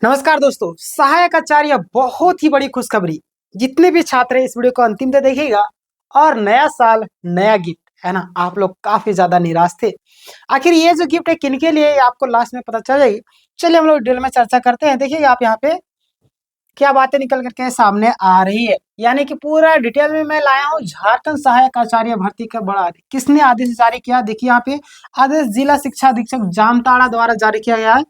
नमस्कार दोस्तों, सहायक आचार्य बहुत ही बड़ी खुशखबरी। जितने भी छात्र हैं इस वीडियो को अंतिम तक देखिएगा। और नया साल नया गिफ्ट है ना। आप लोग काफी ज्यादा निराश थे। आखिर ये जो गिफ्ट है किनके लिए ये आपको लास्ट में पता चल जाएगी। चलिए हम लोग डिटेल में चर्चा करते हैं। देखिएगा आप यहाँ पे क्या बातें निकल करके सामने आ रही है, यानी कि पूरा डिटेल में मैं लाया हूँ। झारखंड सहायक आचार्य भर्ती का बड़ा आदेश किसने आदेश जारी किया, देखिए यहाँ पे आदेश जिला शिक्षा अधीक्षक जामताड़ा द्वारा जारी किया गया है।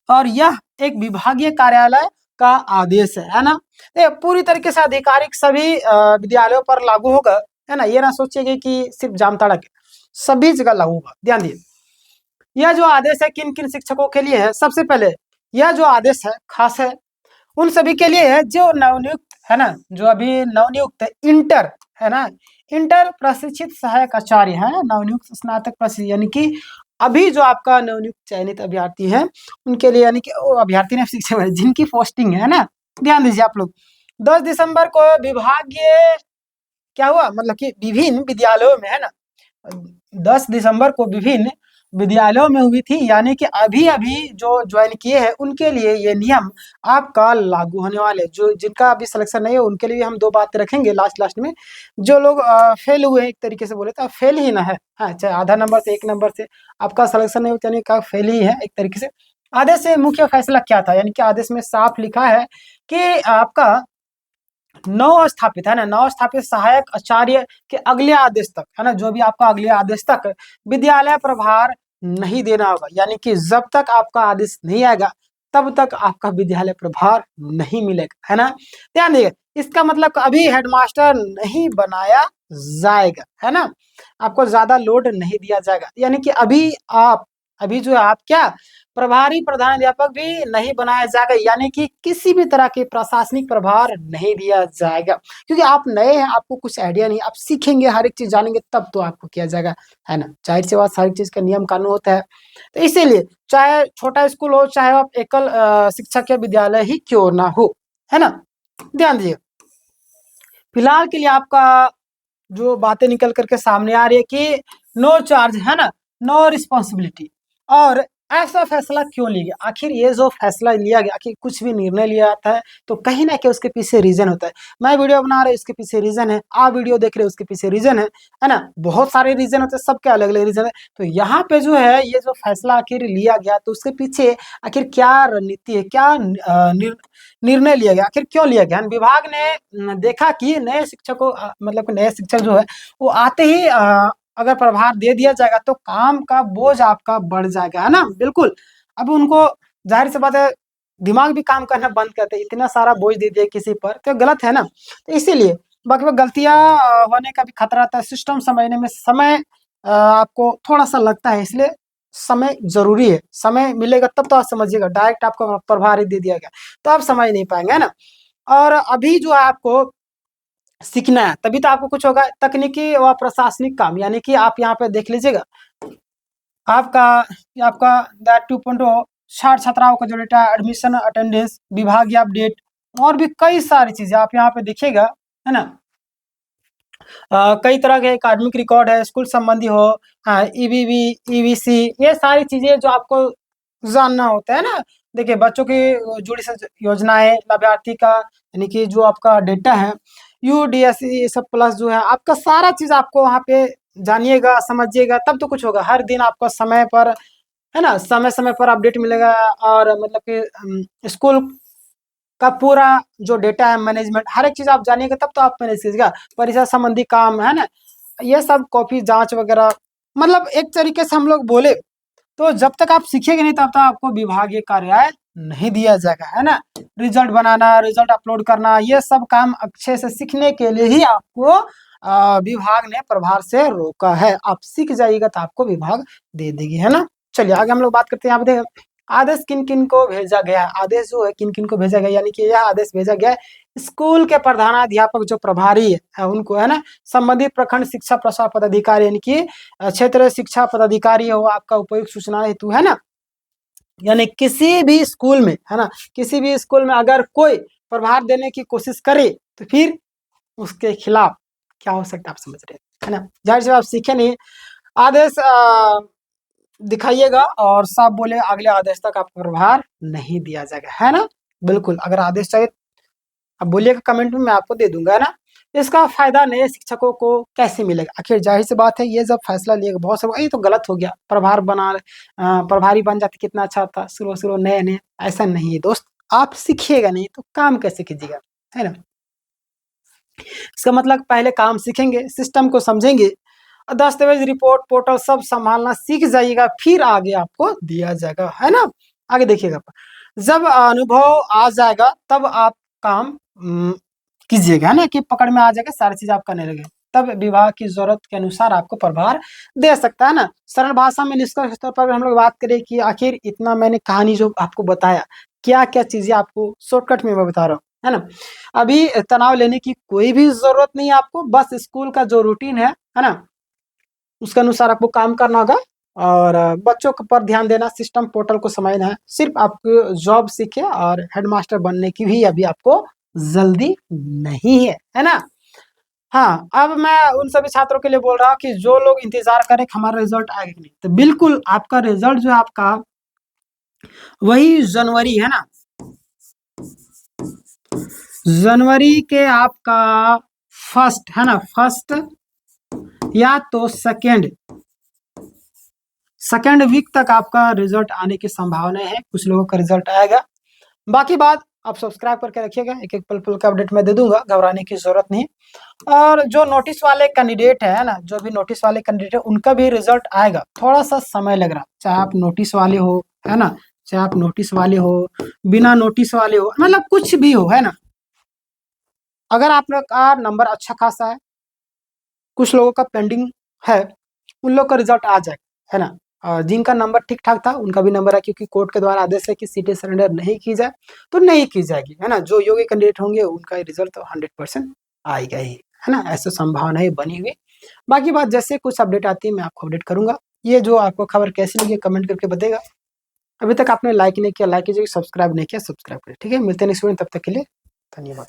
और यह एक विभागीय कार्यालय का आदेश है ना। ये पूरी तरीके से आधिकारिक सभी विद्यालयों पर लागू होगा, है ना। ये ना सोचिएगा कि सिर्फ जामताड़ा के, सभी जगह लागू होगा। ध्यान दिए, यह जो आदेश है किन किन शिक्षकों के लिए है। सबसे पहले यह जो आदेश है खास है उन सभी के लिए है जो नवनियुक्त है ना, जो अभी नवनियुक्त इंटर है ना, इंटर प्रशिक्षित सहायक आचार्य है, नवनियुक्त स्नातक प्रशिक्षित, यानी कि अभी जो आपका नवनियुक्त चयनित अभ्यर्थी है उनके लिए, यानी कि वो अभ्यर्थी ने शिक्षक है जिनकी पोस्टिंग है ना। ध्यान दीजिए आप लोग, 10 दिसंबर को विभागीय क्या हुआ, मतलब कि विभिन्न विद्यालयों में है ना, 10 दिसंबर को विभिन्न विद्यालयों में हुई थी, यानी कि अभी अभी जो ज्वाइन किए हैं उनके लिए ये नियम आपका लागू होने वाले। जो जिनका अभी सिलेक्शन नहीं है उनके लिए हम दो बातें रखेंगे लास्ट में। जो लोग फेल हुए, एक तरीके से बोले तो फेल ही ना है, हाँ, चाहे आधा नंबर से 1 नंबर से आपका सिलेक्शन नहीं होता, यानी का फेल ही है एक तरीके से। आदेश से मुख्य फैसला क्या था, यानी कि आदेश में साफ लिखा है कि आपका नव स्थापित है ना, नव स्थापित सहायक आचार्य के अगले आदेश तक है ना, जो भी आपका अगले आदेश तक विद्यालय प्रभार नहीं देना होगा। यानी कि जब तक आपका आदेश नहीं आएगा तब तक आपका विद्यालय प्रभार नहीं मिलेगा, है ना। ध्यान दिए, इसका मतलब अभी हेडमास्टर नहीं बनाया जाएगा, है ना। आपको ज्यादा लोड नहीं दिया जाएगा, यानी कि अभी जो है आप क्या प्रभारी प्रधानाध्यापक भी नहीं बनाया जाएगा, यानी कि किसी भी तरह के प्रशासनिक प्रभार नहीं दिया जाएगा। क्योंकि आप नए हैं, आपको कुछ आइडिया नहीं, आप सीखेंगे, हर एक चीज जानेंगे तब तो आपको किया जाएगा, है ना। जाहिर सी बात, हर एक चीज का नियम कानून होता है। तो इसीलिए चाहे छोटा स्कूल हो, चाहे आप एकल शिक्षक या विद्यालय ही क्यों ना हो, है ना। ध्यान दीजिए, फिलहाल के लिए आपका जो बातें निकल करके सामने आ रही है कि नो चार्ज है ना, नो रिस्पॉन्सिबिलिटी। और ऐसा फैसला क्यों लिया गया, आखिर ये जो फैसला लिया गया, आखिर कुछ भी निर्णय लिया जाता है तो कहीं ना कहीं उसके पीछे रीजन होता है। मैं वीडियो बना रहा हूँ उसके पीछे रीजन है, आप वीडियो देख रहे हो उसके पीछे रीजन है ना। बहुत सारे रीजन होते हैं, सबके अलग अलग रीजन है। तो यहाँ पे जो है ये जो फैसला आखिर लिया गया तो उसके पीछे आखिर क्या रणनीति है, क्या निर्णय लिया गया, आखिर क्यों लिया गया। विभाग ने देखा कि नए शिक्षकों मतलब नए शिक्षक जो है वो आते ही अगर प्रभार दे दिया जाएगा तो काम का बोझ आपका बढ़ जाएगा, है ना। बिल्कुल, अब उनको जाहिर सी बात है दिमाग भी काम करना बंद करते, इतना सारा बोझ दे दिया किसी पर तो गलत है ना। तो इसीलिए बाकी गलतियां होने का भी खतरा रहता है। सिस्टम समझने में समय आपको थोड़ा सा लगता है, इसलिए समय जरूरी है। समय मिलेगा तब तो आप समझिएगा, डायरेक्ट आपको प्रभार ही दे दिया गया तो आप समझ नहीं पाएंगे, है ना। और अभी जो है आपको सीखना है तभी तो आपको कुछ होगा। तकनीकी व प्रशासनिक काम, यानी कि आप यहाँ पे देख लीजिएगा आपका आपका दैट 2.0 60 छात्राओं का जो डेटा, एडमिशन अटेंडेंस, विभागीय अपडेट और भी कई सारी चीजें आप यहाँ पे देखिएगा, है ना। कई तरह के एकेडमिक रिकॉर्ड है, स्कूल संबंधी हो, हाँ, ईबीवी, ईवीसी, ये सारी चीजें जो आपको जानना होता है ना। देखिए बच्चों की जुड़ी योजनाएं, लाभार्थी का यानी कि जो आपका डेटा है, यूडीएसई, ये सब प्लस जो है आपका सारा चीज आपको वहाँ पे जानिएगा, समझिएगा तब तो कुछ होगा। हर दिन आपका समय पर है ना, समय समय पर अपडेट मिलेगा। और मतलब कि स्कूल का पूरा जो डेटा है, मैनेजमेंट, हर एक चीज आप जानिएगा तब तो आप मैनेज कीजिएगा। परीक्षा संबंधी काम है ना, ये सब कॉपी जांच वगैरह, मतलब एक तरीके से हम लोग बोले तो जब तक आप सीखेंगे नहीं तब तक आपको विभागीय कार्य नहीं दिया जाएगा, है ना। रिजल्ट बनाना, रिजल्ट अपलोड करना, ये सब काम अच्छे से सीखने के लिए ही आपको विभाग ने प्रभार से रोका है। आप सीख जाइएगा तो आपको विभाग दे देगी, है ना। चलिए आगे हम लोग बात करते हैं। यहाँ पे देखिए आदेश किन किन को भेजा गया है, आदेश जो है किन किन को भेजा गया, यानी कि यह आदेश भेजा गया है स्कूल के प्रधानाध्यापक जो प्रभारी है उनको, है ना। संबंधित प्रखंड शिक्षा प्रसार पदाधिकारी, यानी कि क्षेत्र शिक्षा पदाधिकारी हो आपका उपयुक्त सूचना हेतु, है ना। यानी किसी भी स्कूल में, है ना, किसी भी स्कूल में अगर कोई प्रभार देने की कोशिश करे तो फिर उसके खिलाफ क्या हो सकता है आप समझ रहे हैं, है ना। जाहिर सी बात, आप सीखे नहीं आदेश दिखाइएगा और साफ बोले अगले आदेश तक आपको प्रभार नहीं दिया जाएगा, है ना। बिल्कुल, अगर आदेश चाहिए अब बोलिएगा कमेंट में, मैं आपको दे दूंगा, है ना। इसका फायदा नए शिक्षकों को कैसे मिलेगा? आखिर जाहिर सी बात है, ये जब फैसला लिएगा बहुत से ये तो गलत हो गया, प्रभारी बन जाते कितना अच्छा था, शुरू शुरू नए नए, ऐसा नहीं है दोस्त। आप सीखिएगा नहीं तो काम कैसे कीजिएगा, है ना। इसका मतलब पहले काम सीखेंगे, सिस्टम को समझेंगे, दस्तावेज रिपोर्ट पोर्टल सब संभालना सीख जाइएगा, फिर आगे आपको दिया जाएगा, है ना। आगे देखिएगा, जब अनुभव आ जाएगा तब आप काम कीजिएगा, है ना, कि पकड़ में आ जाएगा, सारी चीज आप करने लगे, तब विभाग की जरूरत के अनुसार आपको प्रभार दे सकता है ना। सरल भाषा में निष्कर्ष तौर पर हम लोग बात करें कि आखिर इतना मैंने कहानी जो आपको बताया, क्या क्या चीजें आपको शॉर्टकट में मैं बता रहा हूँ, है ना। अभी तनाव लेने की कोई भी जरूरत नहीं है आपको, बस स्कूल का जो रूटीन है ना, उसके अनुसार आपको काम करना होगा और बच्चों पर ध्यान देना, सिस्टम पोर्टल को समझना है। सिर्फ आपको जॉब सीखे और हेडमास्टर बनने की भी अभी आपको जल्दी नहीं है ना। हाँ, अब मैं उन सभी छात्रों के लिए बोल रहा हूँ कि जो लोग इंतजार करें कि हमारा रिजल्ट आएगा कि नहीं, तो बिल्कुल आपका रिजल्ट जो है आपका वही जनवरी, है ना, जनवरी के आपका फर्स्ट, है ना, फर्स्ट या तो सेकेंड वीक तक आपका रिजल्ट आने की संभावना है, कुछ लोगों का रिजल्ट आएगा। बाकी बात आप सब्सक्राइब करके रखिएगा, एक एक पल पल का अपडेट मैं दे दूंगा, घबराने की जरूरत नहीं। और जो नोटिस वाले कैंडिडेट है ना, जो भी नोटिस वाले कैंडिडेट है उनका भी रिजल्ट आएगा, थोड़ा सा समय लग रहा, चाहे आप नोटिस वाले हो, है ना, चाहे आप नोटिस वाले हो, बिना नोटिस वाले हो, मतलब कुछ भी हो, है ना। अगर आप लोग का नंबर अच्छा खासा है, कुछ लोगों का पेंडिंग है, उन लोग का रिजल्ट आ जाएगा, है ना। और जिनका नंबर ठीक ठाक था उनका भी नंबर है, क्योंकि कोर्ट के द्वारा आदेश है कि सीटें सरेंडर नहीं की जाए तो नहीं की जाएगी, है ना। जो योग्य कैंडिडेट होंगे उनका रिजल्ट तो 100% आएगा ही, है ना, ऐसी संभावना है बनी हुई। बाकी बात जैसे कुछ अपडेट आती है मैं आपको अपडेट करूंगा। ये जो आपको खबर कैसी लगी कमेंट करके बताएगा। अभी तक आपने लाइक नहीं किया लाइक कीजिए, सब्सक्राइब नहीं किया सब्सक्राइब करिए, ठीक है। मिलते हैं नेक्स्ट वीडियो, तब तक के लिए धन्यवाद।